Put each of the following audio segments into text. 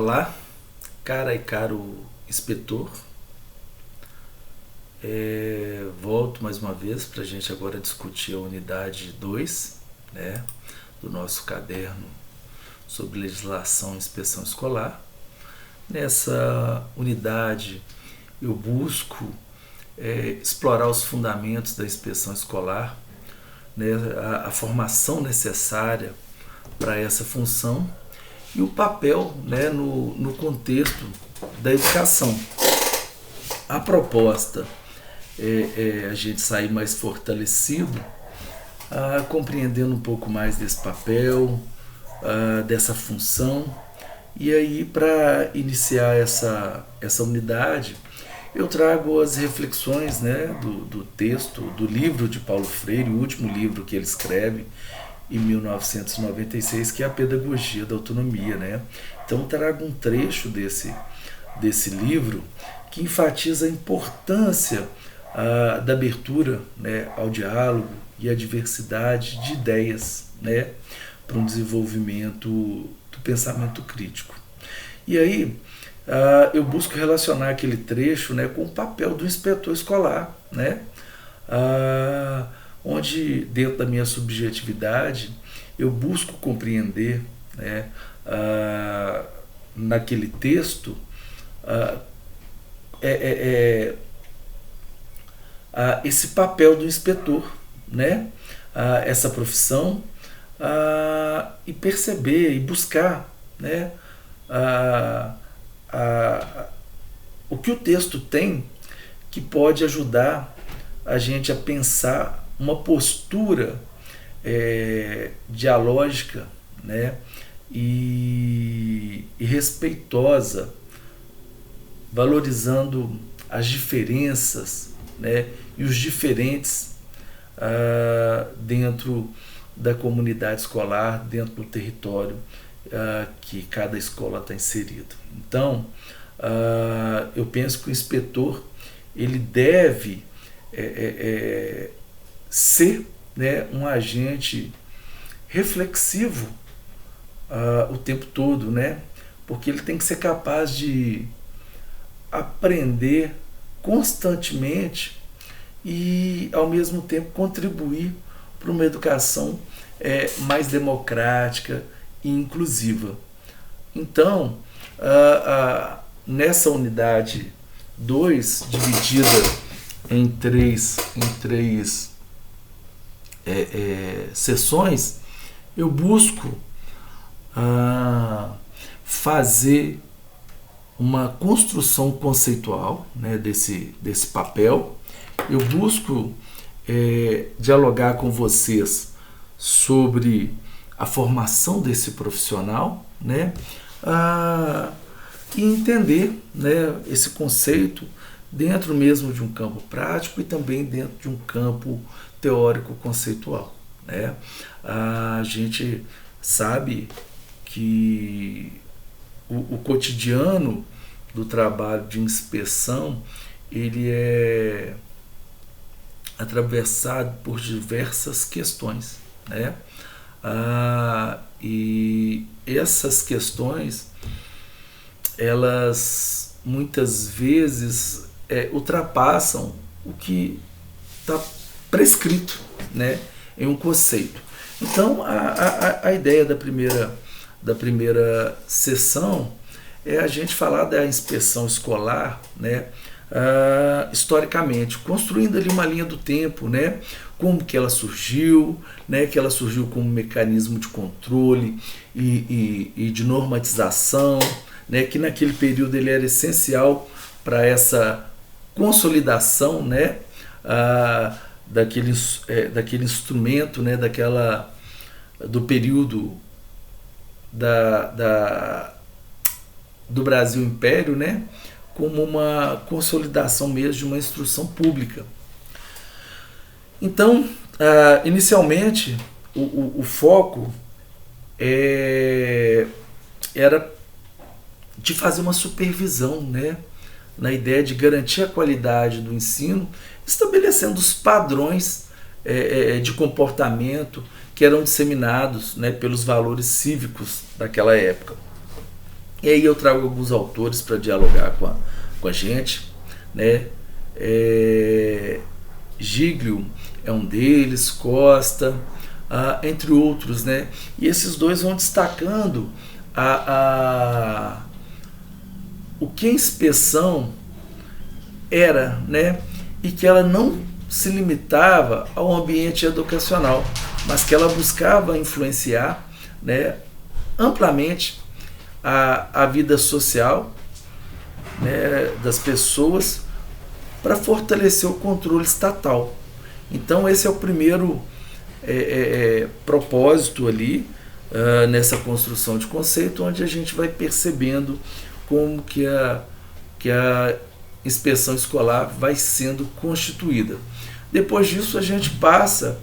Olá, cara e caro inspetor. Volto mais uma vez para a gente agora discutir a unidade 2, né, do nosso caderno sobre legislação e inspeção escolar. Nessa unidade eu busco explorar os fundamentos da inspeção escolar, né, a formação necessária para essa função e o papel, né, no contexto da educação. A proposta é a gente sair mais fortalecido, compreendendo um pouco mais desse papel, dessa função. E aí, para iniciar essa unidade, eu trago as reflexões, né, do texto, do livro de Paulo Freire, o último livro que ele escreve, em 1996, que é a Pedagogia da Autonomia, né? Então eu trago um trecho desse livro que enfatiza a importância da abertura, né, ao diálogo e à diversidade de ideias, né, para um desenvolvimento do pensamento crítico. E aí eu busco relacionar aquele trecho, né, com o papel do inspetor escolar, né? Onde, dentro da minha subjetividade, eu busco compreender, né, naquele texto esse papel do inspetor, né, essa profissão, e perceber e buscar, né, o que o texto tem que pode ajudar a gente a pensar uma postura dialógica, né, e respeitosa, valorizando as diferenças, né, e os diferentes dentro da comunidade escolar, dentro do território que cada escola está inserida. Então, eu penso que o inspetor ele deve ser, né, um agente reflexivo o tempo todo, né? Porque ele tem que ser capaz de aprender constantemente e, ao mesmo tempo, contribuir para uma educação mais democrática e inclusiva. Então, nessa unidade 2, dividida em três sessões, eu busco fazer uma construção conceitual, né, desse papel. Eu busco dialogar com vocês sobre a formação desse profissional, né, e entender, né, esse conceito dentro mesmo de um campo prático e também dentro de um campo teórico conceitual, né? A gente sabe que o cotidiano do trabalho de inspeção ele é atravessado por diversas questões, né? E essas questões elas muitas vezes ultrapassam o que está prescrito, né, em um conceito. Então a ideia da primeira sessão é a gente falar da inspeção escolar, né, historicamente, construindo ali uma linha do tempo, né, como que ela surgiu, né, que ela surgiu como mecanismo de controle e de normatização, né, que naquele período ele era essencial para essa consolidação, né, daquele instrumento, né, do período do Brasil Império, né, como uma consolidação mesmo de uma instrução pública. Então, inicialmente, o foco era de fazer uma supervisão, né, na ideia de garantir a qualidade do ensino, estabelecendo os padrões de comportamento que eram disseminados, né, pelos valores cívicos daquela época. E aí eu trago alguns autores para dialogar com a gente, né? Giglio é um deles, Costa, entre outros, né? E esses dois vão destacando o que a inspeção era, né? E que ela não se limitava ao ambiente educacional, mas que ela buscava influenciar, né, amplamente a vida social, né, das pessoas, para fortalecer o controle estatal. Então esse é o primeiro propósito ali, nessa construção de conceito, onde a gente vai percebendo como que a inspeção escolar vai sendo constituída. Depois disso a gente passa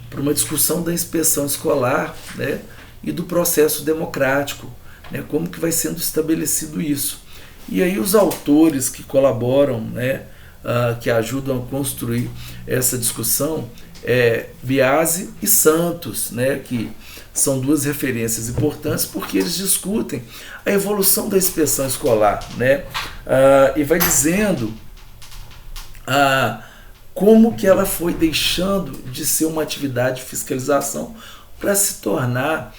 para uma discussão da inspeção escolar, né, e do processo democrático, né, como que vai sendo estabelecido isso. E aí os autores que colaboram, né, que ajudam a construir essa discussão Biasi e Santos, né, que são duas referências importantes porque eles discutem a evolução da inspeção escolar, né, e vai dizendo como que ela foi deixando de ser uma atividade de fiscalização para se tornar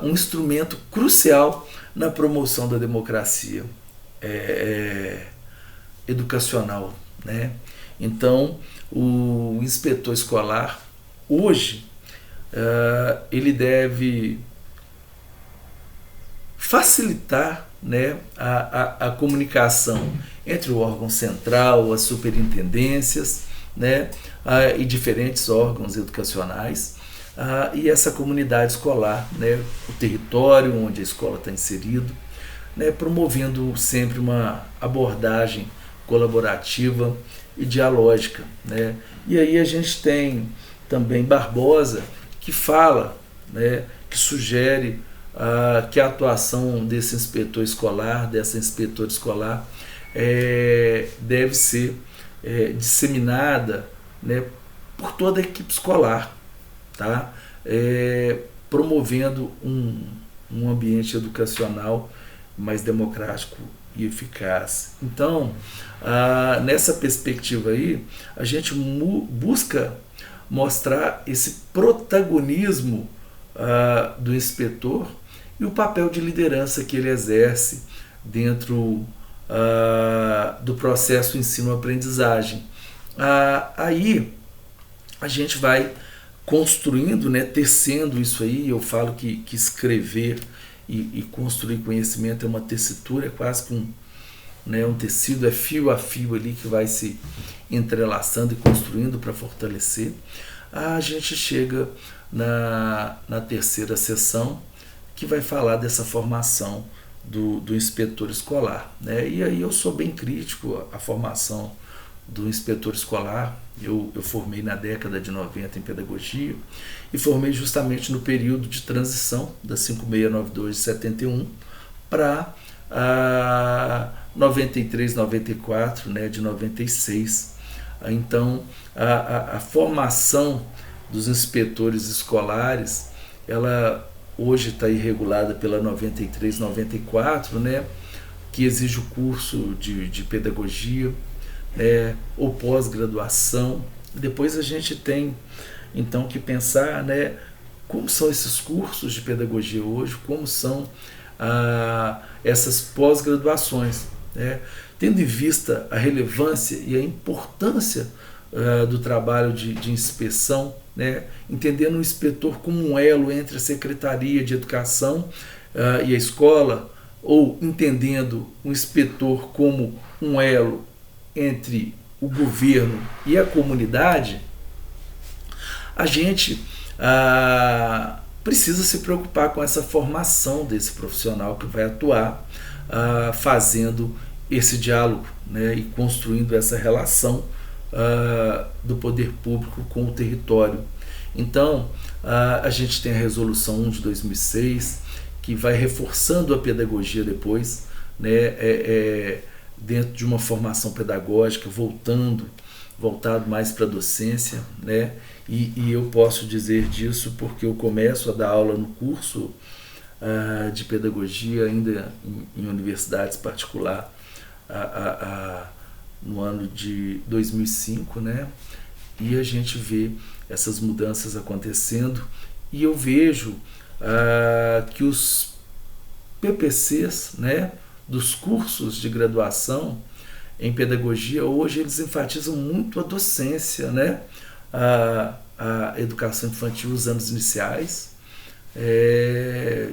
um instrumento crucial na promoção da democracia educacional, né? Então, o inspetor escolar, hoje, ele deve facilitar, né, a comunicação entre o órgão central, as superintendências, né, e diferentes órgãos educacionais, e essa comunidade escolar, né, o território onde a escola está inserido, né, promovendo sempre uma abordagem colaborativa e dialógica, né? E aí a gente tem também Barbosa, que fala, né, que sugere que a atuação desse inspetor escolar, dessa inspetora escolar, deve ser disseminada, né, por toda a equipe escolar, tá? Promovendo um ambiente educacional mais democrático e eficaz. Então, nessa perspectiva aí, a gente busca mostrar esse protagonismo do inspetor e o papel de liderança que ele exerce dentro do processo ensino-aprendizagem. Aí a gente vai construindo, né, tecendo isso aí. Eu falo que escrever e construir conhecimento é uma tessitura, é quase que um tecido, é fio a fio ali que vai se entrelaçando e construindo para fortalecer. A gente chega na terceira sessão, que vai falar dessa formação do inspetor escolar, né? E aí eu sou bem crítico à formação do inspetor escolar. Eu formei na década de 90 em pedagogia e formei justamente no período de transição da 5692 de 71 para 93, 94, né, de 96. Então, a formação dos inspetores escolares, ela hoje está irregulada pela 93, 94, né, que exige o curso de pedagogia, ou pós-graduação. Depois a gente tem, então, que pensar, né, como são esses cursos de pedagogia hoje, como são essas pós-graduações, né, tendo em vista a relevância e a importância do trabalho de inspeção, né, entendendo o inspetor como um elo entre a Secretaria de Educação e a escola, ou entendendo o inspetor como um elo entre o governo e a comunidade, a gente precisa se preocupar com essa formação desse profissional que vai atuar fazendo esse diálogo, né, e construindo essa relação do poder público com o território. Então, a gente tem a Resolução 1 de 2006, que vai reforçando a pedagogia depois, né, dentro de uma formação pedagógica, voltado mais para a docência, né? E eu posso dizer disso porque eu começo a dar aula no curso de pedagogia ainda em universidades particulares no ano de 2005, né? E a gente vê essas mudanças acontecendo e eu vejo que os PPCs, né, dos cursos de graduação em pedagogia, hoje eles enfatizam muito a docência, né, a educação infantil, os anos iniciais,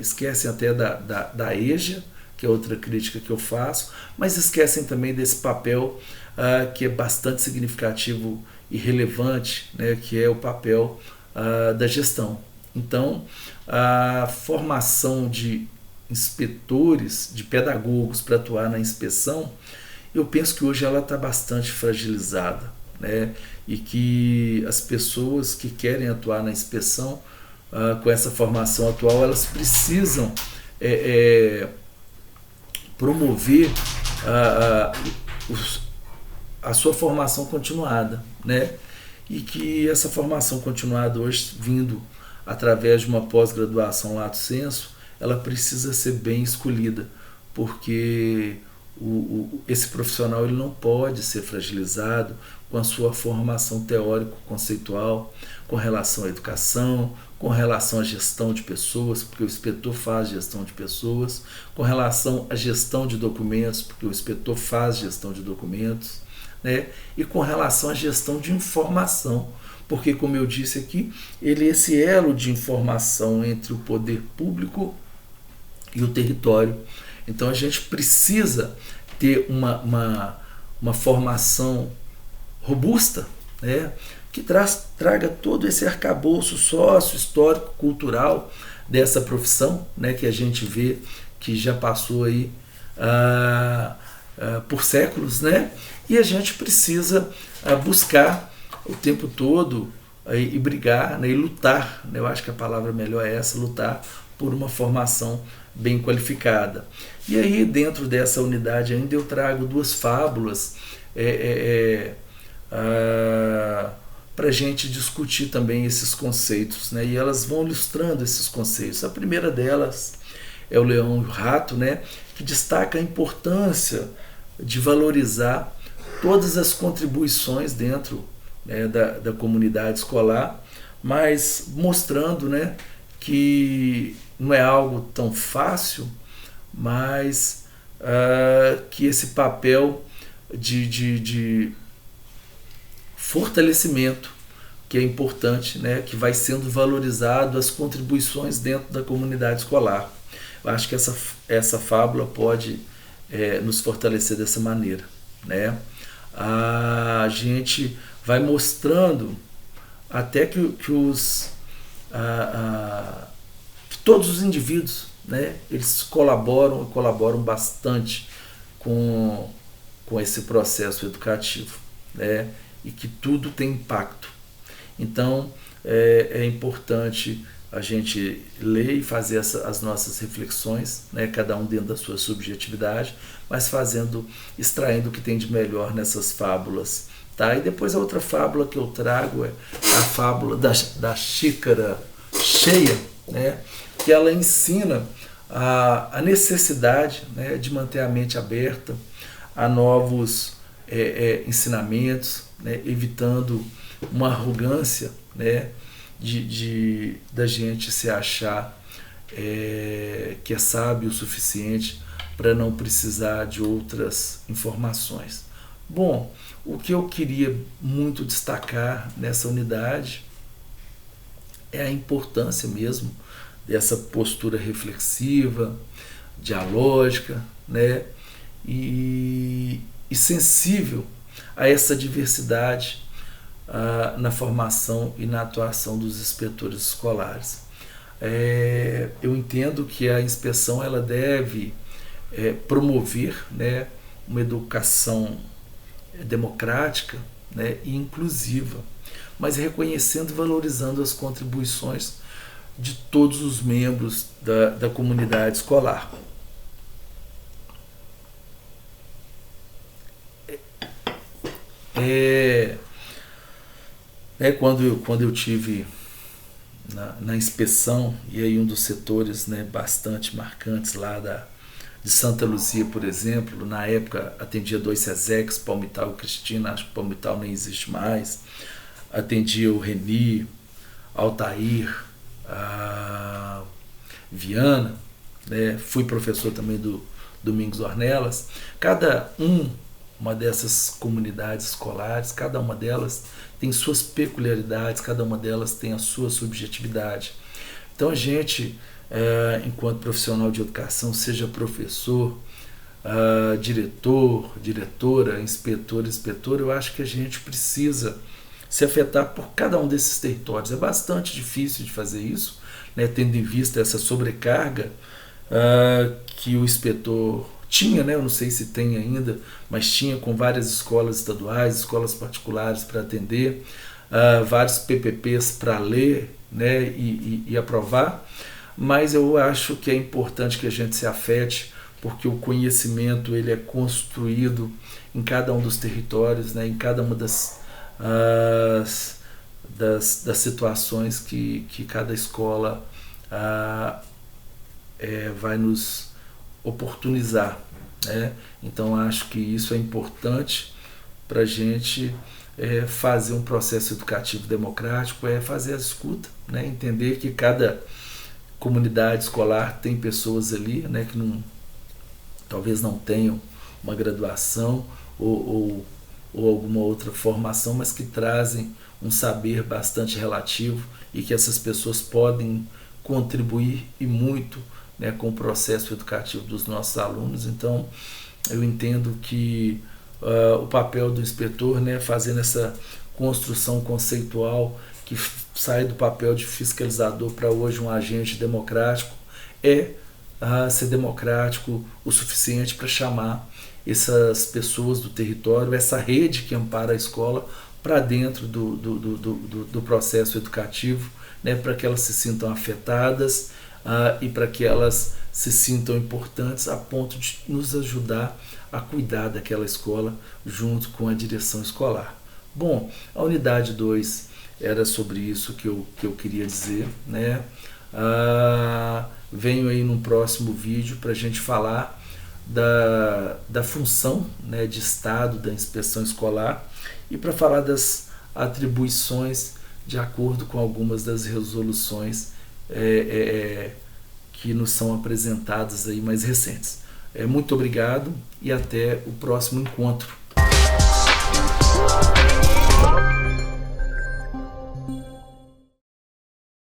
esquecem até da EJA, que é outra crítica que eu faço, mas esquecem também desse papel que é bastante significativo e relevante, né, que é o papel da gestão. Então, a formação de inspetores, de pedagogos para atuar na inspeção, eu penso que hoje ela está bastante fragilizada, né, e que as pessoas que querem atuar na inspeção com essa formação atual, elas precisam promover a sua formação continuada, né? E que essa formação continuada hoje, vindo através de uma pós-graduação lato sensu, ela precisa ser bem escolhida, porque esse profissional ele não pode ser fragilizado com a sua formação teórico-conceitual com relação à educação, com relação à gestão de pessoas, porque o inspetor faz gestão de pessoas, com relação à gestão de documentos, porque o inspetor faz gestão de documentos, né? E com relação à gestão de informação, porque, como eu disse aqui, ele é esse elo de informação entre o poder público e o território. Então a gente precisa ter uma formação robusta, né, que traga todo esse arcabouço sócio, histórico, cultural dessa profissão, né, que a gente vê que já passou aí por séculos, né, e a gente precisa buscar o tempo todo e brigar, né, e lutar, né, eu acho que a palavra melhor é essa, lutar por uma formação bem qualificada. E aí, dentro dessa unidade ainda, eu trago duas fábulas para a gente discutir também esses conceitos, né? E elas vão ilustrando esses conceitos. A primeira delas é o Leão e o Rato, né? Que destaca a importância de valorizar todas as contribuições dentro, né, da comunidade escolar, mas mostrando, né, que não é algo tão fácil, mas que esse papel de fortalecimento que é importante, né, que vai sendo valorizado as contribuições dentro da comunidade escolar. Eu acho que essa fábula pode nos fortalecer dessa maneira, né? A gente vai mostrando até que todos os indivíduos, né, eles colaboram bastante com esse processo educativo, né, e que tudo tem impacto. Então é importante a gente ler e fazer as nossas reflexões, né, cada um dentro da sua subjetividade, mas extraindo o que tem de melhor nessas fábulas. Tá? E depois a outra fábula que eu trago é a fábula da xícara cheia, né, que ela ensina a necessidade, né, de manter a mente aberta a novos ensinamentos, né, evitando uma arrogância, né, da gente se achar que é sábio o suficiente para não precisar de outras informações. Bom, o que eu queria muito destacar nessa unidade é a importância mesmo dessa postura reflexiva, dialógica, né, e sensível a essa diversidade na formação e na atuação dos inspetores escolares. Eu entendo que a inspeção ela deve promover, né, uma educação democrática, né, e inclusiva, mas reconhecendo e valorizando as contribuições de todos os membros da comunidade escolar. Quando eu tive na inspeção, e aí um dos setores, né, bastante marcantes lá de Santa Luzia, por exemplo, na época atendia 2 SESECs, Palmital e Cristina, acho que Palmital nem existe mais, atendia o Reni, Altair, a Viana, né? Fui professor também do Domingos Ornelas. Uma dessas comunidades escolares, cada uma delas tem suas peculiaridades, cada uma delas tem a sua subjetividade. Então a gente, enquanto profissional de educação, seja professor, diretor, diretora, inspetor, inspetora, eu acho que a gente precisa se afetar por cada um desses territórios. É bastante difícil de fazer isso, né, tendo em vista essa sobrecarga que o inspetor tinha, né, eu não sei se tem ainda, mas tinha com várias escolas estaduais, escolas particulares para atender, vários PPPs para ler, né, e aprovar, mas eu acho que é importante que a gente se afete, porque o conhecimento ele é construído em cada um dos territórios, né, em cada uma das situações que cada escola vai nos oportunizar, né? Então acho que isso é importante para a gente fazer um processo educativo democrático, fazer a escuta, né? Entender que cada comunidade escolar tem pessoas ali, né, que talvez não tenham uma graduação ou alguma outra formação, mas que trazem um saber bastante relativo e que essas pessoas podem contribuir e muito, né, com o processo educativo dos nossos alunos. Então eu entendo que o papel do inspetor, né, fazendo essa construção conceitual que sai do papel de fiscalizador para hoje um agente democrático, ser democrático o suficiente para chamar essas pessoas do território, essa rede que ampara a escola, para dentro do processo educativo, né, para que elas se sintam afetadas e para que elas se sintam importantes a ponto de nos ajudar a cuidar daquela escola junto com a direção escolar. Bom, a unidade 2 era sobre isso que eu queria dizer, né? Venho aí no próximo vídeo para a gente falar da função, né, de Estado da inspeção escolar e para falar das atribuições de acordo com algumas das resoluções que nos são apresentadas aí mais recentes. Muito obrigado e até o próximo encontro.